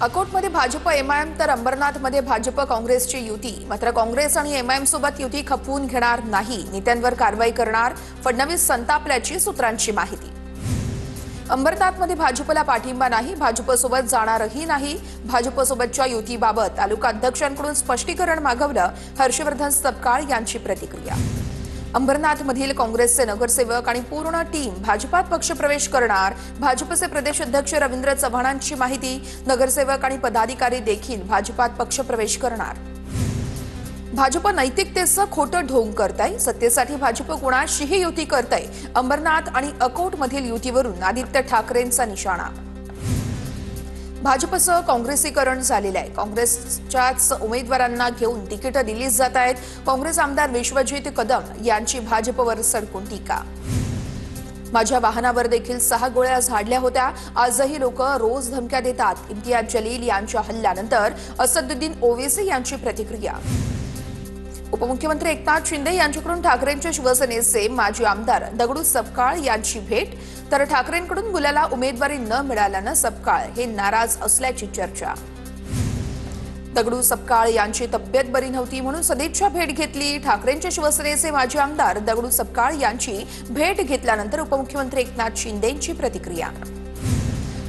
अकोटमध्ये Bhajap MIM तर अंबरनाथमध्ये भाजप काँग्रेसची युती। मात्र काँग्रेस आणि एमआयएम सोबत युती खपवून घेणार नाही, नेत्यांवर कारवाई करणार, फडणवीस संतापल्याची सूत्रांची माहिती। अंबरनाथमध्ये भाजपला पाठिंबा नाही, भाजपसोबत जाणारही नाही। भाजपसोबतच्या युतीबाबत तालुका अध्यक्षांकडून स्पष्टीकरण मागवलं, हर्षवर्धन सपकाळ यांची प्रतिक्रिया। अंबरनाथमधील काँग्रेसचे नगरसेवक आणि पूर्ण टीम भाजपात पक्षप्रवेश करणार, भाजपचे प्रदेश अध्यक्ष रवींद्र चव्हाणांची माहिती। नगरसेवक आणि पदाधिकारी देखील भाजपात पक्षप्रवेश करणार। भाजप नैतिकतेचं खोटं ढोंग करतंय, सत्तेसाठी भाजप कुणाशीही युती करतंय। अंबरनाथ आणि अकोटमधील युतीवरून आदित्य ठाकरेंचा निशाणा। भाजपचं काँग्रेसीकरण झालेलं आहे, काँग्रेसच्याच उमेदवारांना घेऊन तिकीटं दिली जात आहेत। काँग्रेस आमदार विश्वजित कदम यांची भाजपवर सडकून टीका। माझ्या वाहनावर देखील 6 गोळ्या झाडल्या होत्या, आजही लोक रोज धमक्या देतात। इम्तियाज जलील यांच्या हल्ल्यानंतर असदुद्दीन ओवेसी यांची प्रतिक्रिया। उपमुख्यमंत्री एकनाथ शिंदे यांच्याकडून ठाकरेंच्या शिवसेनेचे माजी आमदार दगडू सपकाळ यांची भेट, तर ठाकरेंकडून मुलाला उमेदवारी न मिळाल्यानं सपकाळ हे नाराज असल्याची चर्चा। दगडू सपकाळ यांची तब्येत बरी नव्हती म्हणून सदिच्छा भेट घेतली। ठाकरेंच्या शिवसेनेचे माजी आमदार दगडू सपकाळ यांची भेट घेतल्यानंतर उपमुख्यमंत्री एकनाथ शिंदेंची प्रतिक्रिया।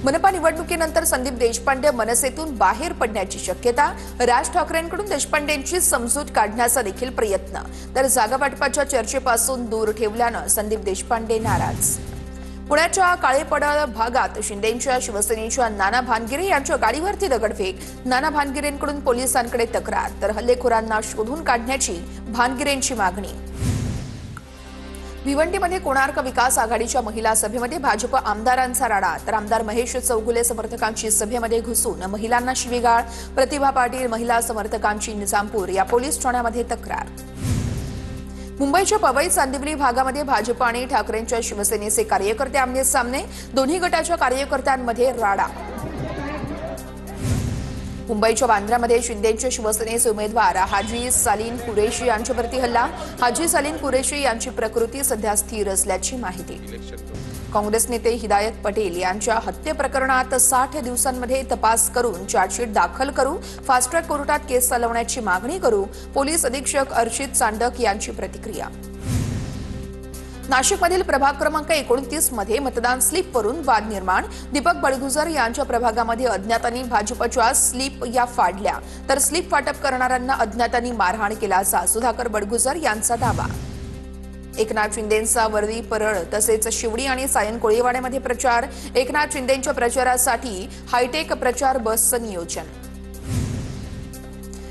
मनपा निवडणुकीनंतर संदीप देशपांडे मनसेतून बाहेर पडण्याची शक्यता, राज ठाकरेंकडून देशपांडेंची समजूत काढण्याचा देखील प्रयत्न, तर जागा वाटपाच्या चर्चेपासून दूर ठेवल्यानं संदीप देशपांडे नाराज। पुण्याच्या काळेपडळ भागात शिंदेंच्या शिवसेनेच्या नाना भानगिरे यांच्या गाडीवरती दगडफेक, नाना भानगिरेंकडून पोलिसांकडे तक्रार, तर हल्लेखोरांना शोधून काढण्याची भानगिरेंची मागणी। भिवंडीमध्ये कोणार्क विकास आघाडीच्या महिला सभेमध्ये भाजप आमदारांचा राडा, तर आमदार महेश चौगुले समर्थकांची सभेमध्ये घुसून महिलांना शिवीगाळ, प्रतिभा पाटील महिला समर्थकांची निजामपूर या पोलीस ठाण्यामध्ये तक्रार। मुंबईच्या पवई चांदिवली भागामध्ये भाजप आणि ठाकरेंच्या शिवसेनेचे कार्यकर्ते आमने सामने, दोन्ही गटाच्या कार्यकर्त्यांमध्ये राडा। मुंबईच्या बांद्रामध्ये शिंदेच्या शिवसेनेचे उमेदवार हाजी सलीम कुरेशी यांच्यावरती हल्ला, हाजी सलीम कुरेशी यांची प्रकृती सध्या स्थिर असल्याची माहिती। काँग्रेस नेते हिदायत पटेल यांच्या हत्ये प्रकरणात 60 दिवसांमध्ये तपास करून चार्जशीट दाखल करू, फास्ट ट्रॅक कोर्टात केस चालवण्याची मागणी करू, पोलीस अधीक्षक अर्चित चांडक यांची प्रतिक्रिया। नाशिकमधील प्रभाग क्रमांक 29 मध्ये मतदान स्लिपवरून वाद निर्माण, दीपक बडगुजर यांच्या प्रभागामध्ये अज्ञातांनी भाजपच्या स्लिप या फाडल्या, तर स्लिप वाटप करणाऱ्यांना अज्ञातांनी मारहाण केल्याचा सुधाकर बडगुजर यांचा दावा। एकनाथ शिंदेंचा वर्दी परळ तसेच शिवडी आणि सायन कोळीवाड्यामध्ये प्रचार, एकनाथ शिंदेंच्या प्रचारासाठी हायटेक प्रचार बसचं नियोजन।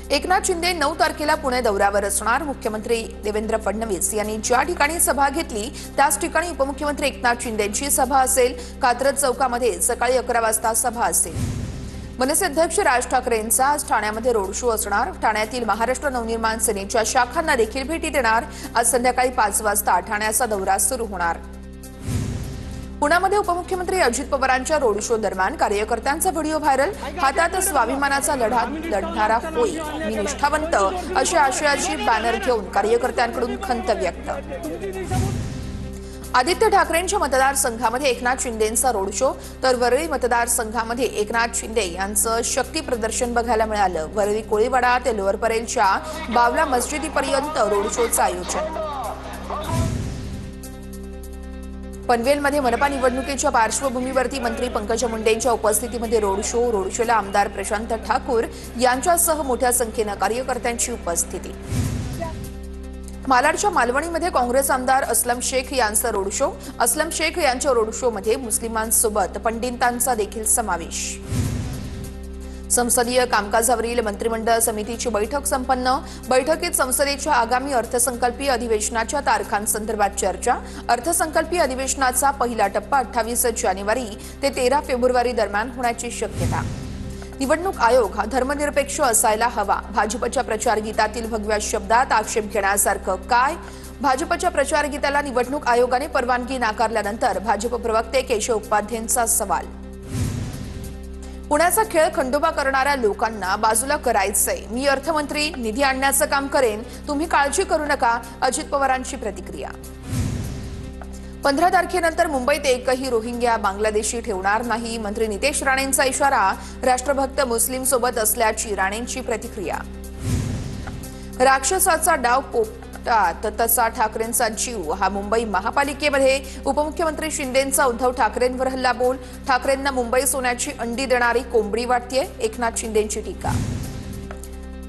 एकनाथ शिंदे 9 तारखेला पुणे दौऱ्यावर असणार, मुख्यमंत्री देवेंद्र फडणवीस यांनी ज्या ठिकाणी सभा घेतली त्याच ठिकाणी उपमुख्यमंत्री एकनाथ शिंदेंची सभा असेल। कात्रज चौकामध्ये सकाळी 11 वाजता सभा असेल। मनसे अध्यक्ष राज ठाकरेंचा आज ठाण्यामध्ये रोड शो असणार, ठाण्यातील महाराष्ट्र नवनिर्माण सेनेच्या शाखांना देखील भेटी देणार। आज संध्याकाळी 5 वाजता ठाण्याचा दौरा सुरू होणार। पुण्यामध्ये उपमुख्यमंत्री अजित पवारांच्या रोड शो दरम्यान कार्यकर्त्यांचा व्हिडिओ व्हायरल, हातात स्वाभिमानाचा लढा लढणारा होई मी निष्ठावंत अशा आशयाची बॅनर घेऊन कार्यकर्त्यांकडून खंत व्यक्त। आदित्य ठाकरेंच्या मतदारसंघामध्ये एकनाथ शिंदेंचा रोड शो, तर वरळी मतदारसंघामध्ये एकनाथ शिंदे यांचं शक्ती प्रदर्शन बघायला मिळालं। वरळी कोळीवाडा ते लोअर परेलच्या बावला मस्जिदीपर्यंत रोड शोचं आयोजन। पनवेलमध्ये मनपा निवडणुकीच्या पार्श्वभूमीवरती मंत्री पंकजा मुंडेंच्या उपस्थितीमध्ये रोड शोला आमदार प्रशांत ठाकूर यांच्यासह मोठ्या संख्येनं कार्यकर्त्यांची उपस्थिती। मालाडच्या मालवणीमध्ये काँग्रेस आमदार असलम शेख यांचा रोड शो, असलम शेख यांच्या रोड शोमध्ये मुस्लिमांसोबत पंडितांचा देखील समावेश। संसदीय कामकाजावरील मंत्रिमंडळ समितीची बैठक संपन्न, बैठकीत संसदेच्या आगामी अर्थसंकल्पीय अधिवेशनाच्या तारखांसंदर्भात चर्चा। अर्थसंकल्पीय अधिवेशनाचा पहिला टप्पा 28 जानेवारी ते 13 फेब्रुवारी दरम्यान होण्याची शक्यता। निवडणूक आयोग हा धर्मनिरपेक्ष असायला हवा, भाजपच्या प्रचार गीतातील भगव्या शब्दात आक्षेप घेण्यासारखं काय? भाजपच्या प्रचार गीताला निवडणूक आयोगाने परवानगी नाकारल्यानंतर भाजप प्रवक्ते केशव उपाध्यायांचा सवाल। पुण्याचा खेळ खंडोबा करणाऱ्या लोकांना बाजूला करायचंय, मी अर्थमंत्री निधी आणण्याचं काम करेन, तुम्ही काळजी करू नका, अजित पवारांची प्रतिक्रिया। 15 तारखेनंतर मुंबईत एकही रोहिंग्या बांगलादेशी ठेवणार नाही. मंत्री नितेश राणेंचा इशारा. राष्ट्रभक्त मुस्लिम सोबत असल्याची राणेंची प्रतिक्रिया. राक्षसाचा डाव पोपटात तसा ठाकरेंचा जीव. हा मुंबई महापालिकेमध्ये उपमुख्यमंत्री शिंदेंचा उद्धव ठाकरेंवर हल्ला बोल. ठाकरेंना मुंबई सोन्याची अंडी देणारी कोंबडी वाटतेय. एकनाथ शिंदेंची टीका.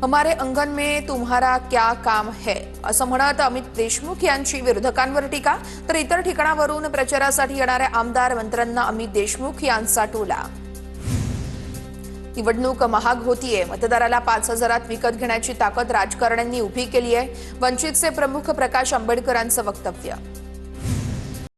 हमारे अंगण में तुम्हारा क्या काम है असं म्हणत अमित देशमुख यांची विरोधकांवर टीका. तर इतर ठिकाणावरून प्रचारासाठी येणाऱ्या आमदार मंत्र्यांना अमित देशमुख यांचा टोला. निवडणूक महाग होतीये. मतदाराला 5,000त विकत घेण्याची ताकद राजकारण्यांनी उभी केली आहे. वंचितचे प्रमुख प्रकाश आंबेडकरांचं वक्तव्य.